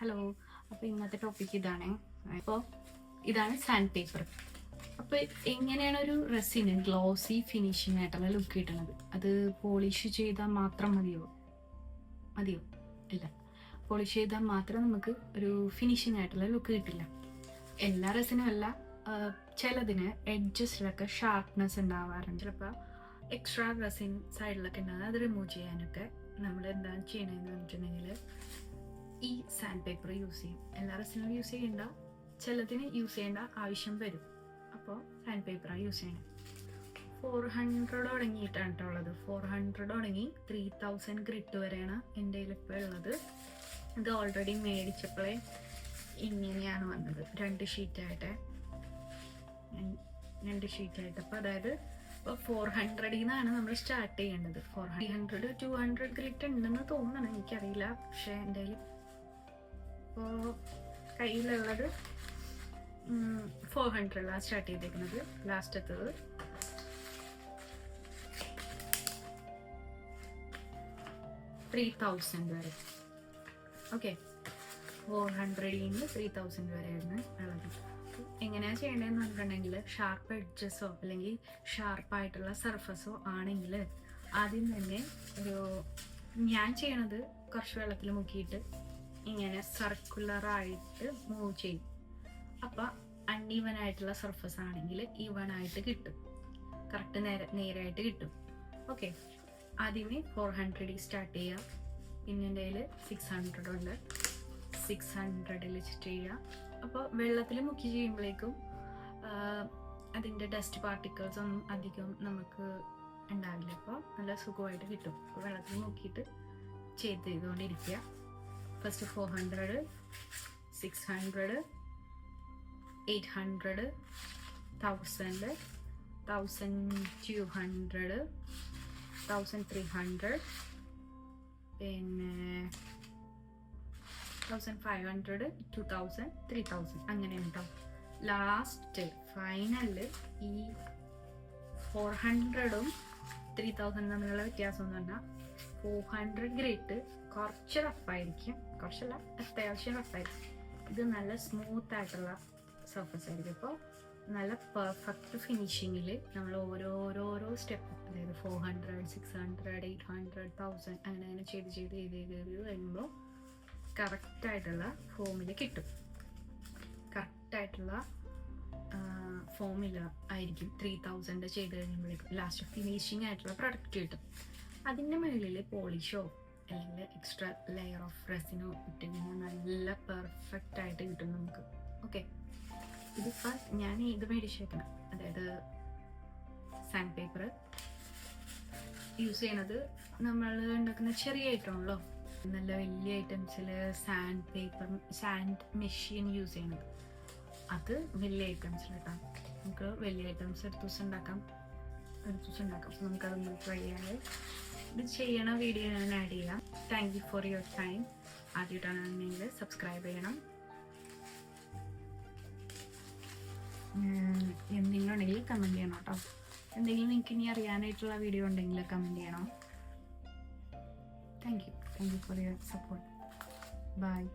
Hello. അപ്പോൾ ഇന്നത്തെ topic ഇതാണ്. അപ്പോൾ ഇതാണ് സാൻഡ് പേപ്പർ. അപ്പോൾ എങ്ങനെയാണ് ഒരു റെസിന് ഗ്ലോസി ഫിനിഷിംഗ് ആയിട്ടുള്ള ലുക്ക് കിട്ടുന്നത്? അത് പോളിഷ് ചെയ്താൽ മാത്രം മതിയോ? ഇല്ല. പോളിഷ് ചെയ്താൽ മാത്രം നമുക്ക് ഒരു ഫിനിഷിംഗ് ആയിട്ടുള്ള ലുക്ക് കിട്ടില്ല. എല്ലാ റെസിനും അല്ല, ചിലതിന് എഡ്ജസിലൊക്കെ ഷാർപ്നെസ് ഉണ്ടാവാറുണ്ട്. ചിലപ്പോൾ എക്സ്ട്രാ റെസിൻ സൈഡിലൊക്കെ ഉണ്ടാകും. അത് റിമൂവ് ചെയ്യാനൊക്കെ നമ്മൾ എന്താണ് ചെയ്യണമെന്ന് പറഞ്ഞിട്ടുണ്ടെങ്കിൽ ഈ സാൻഡ് പേപ്പർ യൂസ് ചെയ്യും. എല്ലാ റെസിനും യൂസ് ചെയ്യണ്ട, ചിലതിന് യൂസ് ചെയ്യേണ്ട ആവശ്യം വരും. അപ്പോൾ സാൻഡ് പേപ്പറാണ് യൂസ് ചെയ്യണം. 400 തുടങ്ങിയിട്ടാണ് ഉള്ളത്. 400 തുടങ്ങി 3000 ഗ്രിറ്റ് വരെയാണ് എൻ്റെ കയ്യിൽ ഇപ്പോൾ ഉള്ളത്. ഇത് ഓൾറെഡി മേടിച്ചപ്പോഴേ ഇങ്ങനെയാണ് വന്നത്, 2 ഷീറ്റായിട്ട്. അപ്പോൾ അതായത് ഇപ്പോൾ 400 നിന്നാണ് നമ്മൾ സ്റ്റാർട്ട് ചെയ്യേണ്ടത്. 400 200 ഗ്രിറ്റ് ഉണ്ടെന്ന് തോന്നണം, എനിക്കറിയില്ല. പക്ഷേ എൻ്റെ ഇപ്പോൾ കയ്യിലുള്ളത് 400 സ്റ്റാർട്ട് ചെയ്തേക്കുന്നത്. ലാസ്റ്റത്തത് 3000 വരെ. ഓക്കെ, 400 3000 വരെയാണ് ഉള്ളത്. എങ്ങനെയാണ് ചെയ്യേണ്ടതെന്ന് പറഞ്ഞിട്ടുണ്ടെങ്കിൽ, ഷാർപ്പ് എഡ്ജസോ അല്ലെങ്കിൽ ഷാർപ്പായിട്ടുള്ള സർഫസോ ആണെങ്കിൽ ആദ്യം തന്നെ ഞാൻ ചെയ്യണത് കുറച്ച് വെള്ളത്തിൽ മുക്കിയിട്ട് ഇങ്ങനെ സർക്കുലറായിട്ട് മൂവ് ചെയ്യും. അപ്പം അൺഈവൻ ആയിട്ടുള്ള സർഫസ് ആണെങ്കിൽ ഈവൺ ആയിട്ട് കിട്ടും, കറക്റ്റ് നേരായിട്ട് കിട്ടും. ഓക്കെ, ആദ്യമേ 400 സ്റ്റാർട്ട് ചെയ്യുക. പിന്നെ എൻ്റെ കയ്യിൽ 600 ഉണ്ട്. 600 ചെയ്യുക. അപ്പോൾ വെള്ളത്തിൽ മുക്കി ചെയ്യുമ്പോഴേക്കും അതിൻ്റെ ഡസ്റ്റ് പാർട്ടിക്കിൾസ് ഒന്നും അധികം നമുക്ക് ഉണ്ടാവില്ല. അപ്പോൾ നല്ല സുഖമായിട്ട് കിട്ടും. അപ്പോൾ വെള്ളത്തിൽ മുക്കിയിട്ട് ചെയ്തുകൊണ്ടിരിക്കുക. ഫസ്റ്റ് 400, 600, 800, 1000, 1200, 1300, പിന്നെ 1500, 2000, 3000 അങ്ങനെ ഉണ്ടാവും. ലാസ്റ്റ് ഫൈനലിൽ ഈ 400ഉം 3000 തമ്മിലുള്ള വ്യത്യാസം എന്ന് പറഞ്ഞാൽ 400 ഗ്രിറ്റ് കുറച്ച് റഫായിരിക്കും, കുറച്ചല്ല അത്യാവശ്യം റഫായിരിക്കും. ഇത് നല്ല സ്മൂത്ത് ആയിട്ടുള്ള സർഫസ് ആയിരിക്കും. അപ്പോൾ നല്ല പെർഫെക്റ്റ് ഫിനിഷിങ്ങിൽ നമ്മൾ ഓരോരോ സ്റ്റെപ്പ്, അതായത് 400, 600, 800, 1000 അങ്ങനെ ചെയ്ത് കഴിയുമ്പോൾ കറക്റ്റായിട്ടുള്ള ഫോമിൽ കിട്ടും. കറക്റ്റായിട്ടുള്ള ഫോമിൽ ആയിരിക്കും 3000 ചെയ്ത് കഴിയുമ്പോഴേക്കും ലാസ്റ്റ് ഫിനിഷിംഗ് ആയിട്ടുള്ള പ്രൊഡക്റ്റ് കിട്ടും. അതിൻ്റെ മുകളിൽ പോളിഷോ അല്ലെങ്കിൽ എക്സ്ട്രാ ലെയർ ഓഫ് റെസിനോ ഇട്ടിങ്ങനെ നല്ല പെർഫെക്റ്റ് ആയിട്ട് കിട്ടും നമുക്ക്. ഓക്കെ, ഇതിപ്പോൾ ഞാൻ ഇത് മേടിച്ചേക്കണം, അതായത് സാൻഡ് പേപ്പർ യൂസ് ചെയ്യണത് നമ്മൾ ഉണ്ടാക്കുന്ന ചെറിയ ഐറ്റമാണല്ലോ. നല്ല വലിയ ഐറ്റംസിൽ സാൻഡ് മെഷീൻ യൂസ് ചെയ്യണത്, അത് വലിയ ഐറ്റംസിലിട്ടാം. നമുക്ക് വലിയ ഐറ്റംസ് ഒരു ദിവസം ഉണ്ടാക്കാം. അപ്പോൾ നമുക്കതൊന്ന് ട്രൈ ചെയ്യാതെ ഇത് ചെയ്യണ വീഡിയോ ഞാൻ ആഡ് ചെയ്യാം. Thank you for your time. ആദ്യമായിട്ടാണെങ്കിൽ സബ്സ്ക്രൈബ് ചെയ്യണം. എന്തെങ്കിലും ഉണ്ടെങ്കിൽ കമൻറ്റ് ചെയ്യണം കേട്ടോ. എന്തെങ്കിലും നിങ്ങൾക്ക് ഇനി അറിയാനായിട്ടുള്ള വീഡിയോ ഉണ്ടെങ്കിൽ കമൻറ്റ് ചെയ്യണം. Thank you for your support. Bye.